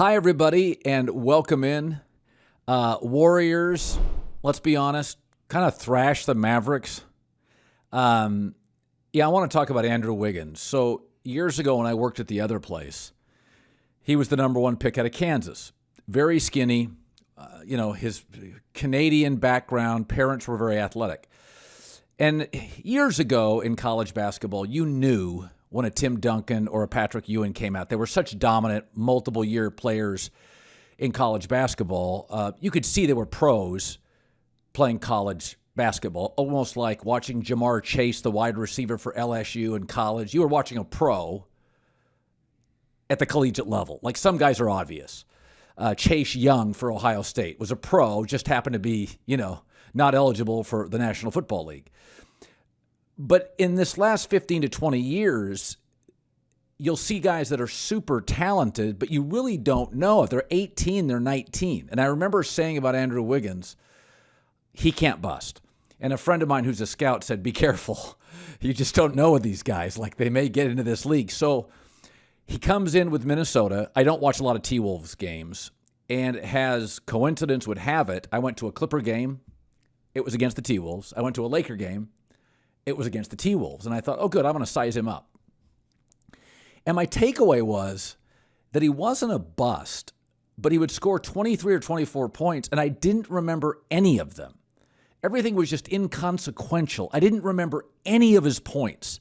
Hi, everybody, and welcome in. Warriors, let's be honest, kind of thrashed the Mavericks. I want to talk about Andrew Wiggins. So years ago when I worked at the other place, he was the number one pick out of Kansas. Very skinny, his Canadian background, parents were very athletic. And years ago in college basketball, you knew when a Tim Duncan or a Patrick Ewing came out. They were such dominant, multiple-year players in college basketball. You could see they were pros playing college basketball, almost like watching Jamar Chase, the wide receiver for LSU in college. You were watching a pro at the collegiate level. Like, some guys are obvious. Chase Young for Ohio State was a pro, just happened to be, not eligible for the National Football League. But in this last 15 to 20 years, you'll see guys that are super talented, but you really don't know. If they're 18, they're 19. And I remember saying about Andrew Wiggins, he can't bust. And a friend of mine who's a scout said, be careful. You just don't know with these guys. Like, they may get into this league. So he comes in with Minnesota. I don't watch a lot of T-Wolves games. And as coincidence would have it, I went to a Clipper game. It was against the T-Wolves. I went to a Laker game. It was against the T-Wolves. And I thought, oh, good, I'm going to size him up. And my takeaway was that he wasn't a bust, but he would score 23 or 24 points, and I didn't remember any of them. Everything was just inconsequential. I didn't remember any of his points.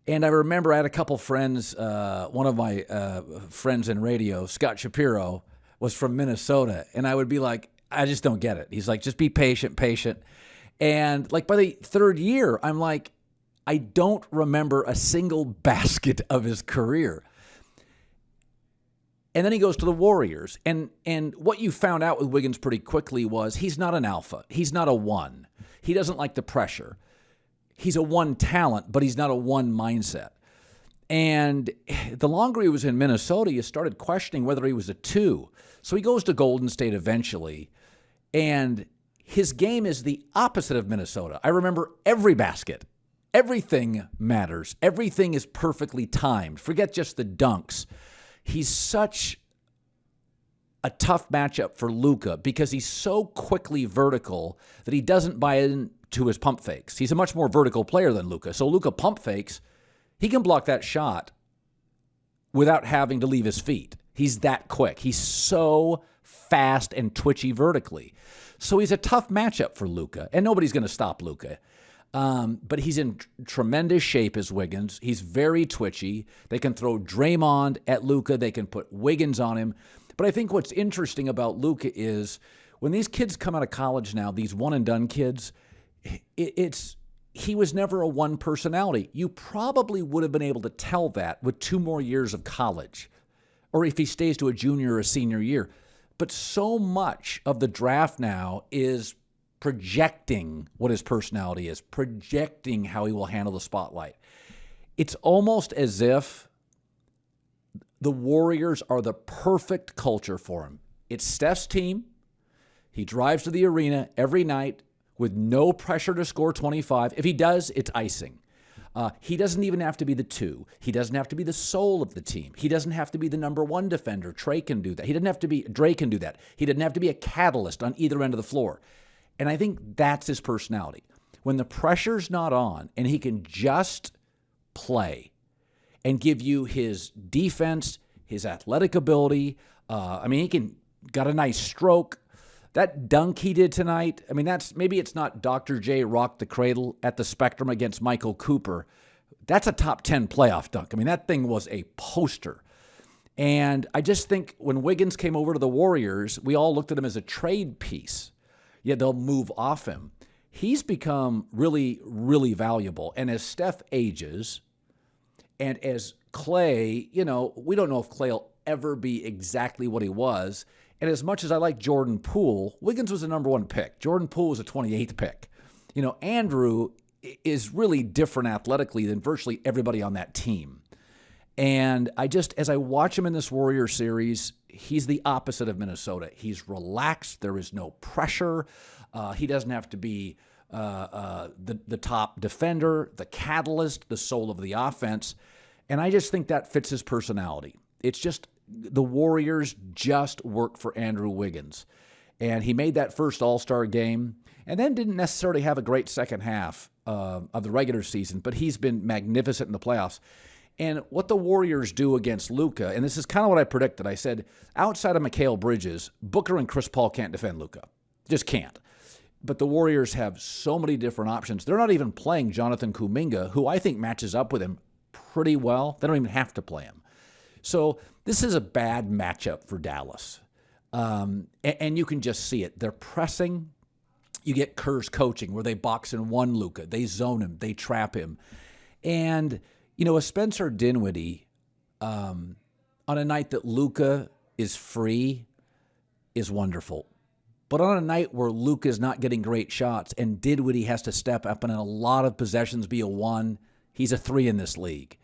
And I remember I had a couple friends, one of my friends in radio, Scott Shapiro, was from Minnesota, and I would be like, I just don't get it. He's like, just be patient. And like by the third year, I'm like, I don't remember a single basket of his career. And then he goes to the Warriors. And what you found out with Wiggins pretty quickly was he's not an alpha. He's not a one. He doesn't like the pressure. He's a one talent, but he's not a one mindset. And the longer he was in Minnesota, you started questioning whether he was a two. So he goes to Golden State eventually. And his game is the opposite of Minnesota. I remember every basket. Everything matters. Everything is perfectly timed. Forget just the dunks. He's such a tough matchup for Luka because he's so quickly vertical that he doesn't buy into his pump fakes. He's a much more vertical player than Luka. So Luka pump fakes, he can block that shot without having to leave his feet. He's that quick. He's so fast and twitchy vertically. So he's a tough matchup for Luka, and nobody's going to stop Luka. But he's in tremendous shape as Wiggins. He's very twitchy. They can throw Draymond at Luka. They can put Wiggins on him. But I think what's interesting about Luka is when these kids come out of college now, these one-and-done kids, he was never a one personality. You probably would have been able to tell that with 2 more years of college, or if he stays to a junior or a senior year. But so much of the draft now is projecting what his personality is, projecting how he will handle the spotlight. It's almost as if the Warriors are the perfect culture for him. It's Steph's team. He drives to the arena every night with no pressure to score 25. If he does, it's icing. He doesn't even have to be the two. He doesn't have to be the soul of the team. He doesn't have to be the number one defender. Dre can do that. Dre can do that. He doesn't have to be a catalyst on either end of the floor. And I think that's his personality. When the pressure's not on and he can just play and give you his defense, his athletic ability. He got a nice stroke. That dunk he did tonight, maybe it's not Dr. J rocked the cradle at the Spectrum against Michael Cooper. That's a top 10 playoff dunk. That thing was a poster. And I just think when Wiggins came over to the Warriors, we all looked at him as a trade piece. Yeah, they'll move off him. He's become really, really valuable. And as Steph ages, and as Clay, we don't know if Clay will ever be exactly what he was. And as much as I like Jordan Poole, Wiggins was a number 1 pick. Jordan Poole was a 28th pick. Andrew is really different athletically than virtually everybody on that team. And as I watch him in this Warrior series, he's the opposite of Minnesota. He's relaxed. There is no pressure. He doesn't have to be the top defender, the catalyst, the soul of the offense. And I just think that fits his personality. It's just the Warriors just work for Andrew Wiggins. And he made that first All-Star game and then didn't necessarily have a great second half of the regular season, but he's been magnificent in the playoffs. And what the Warriors do against Luka, and this is kind of what I predicted. I said, outside of Mikal Bridges, Booker and Chris Paul can't defend Luka. Just can't. But the Warriors have so many different options. They're not even playing Jonathan Kuminga, who I think matches up with him pretty well. They don't even have to play him. So this is a bad matchup for Dallas. And you can just see it. They're pressing. You get Kerr's coaching where they box in one Luka. They zone him. They trap him. And, a Spencer Dinwiddie on a night that Luka is free is wonderful. But on a night where Luka is not getting great shots and Dinwiddie has to step up and in a lot of possessions be a 1, he's a 3 in this league.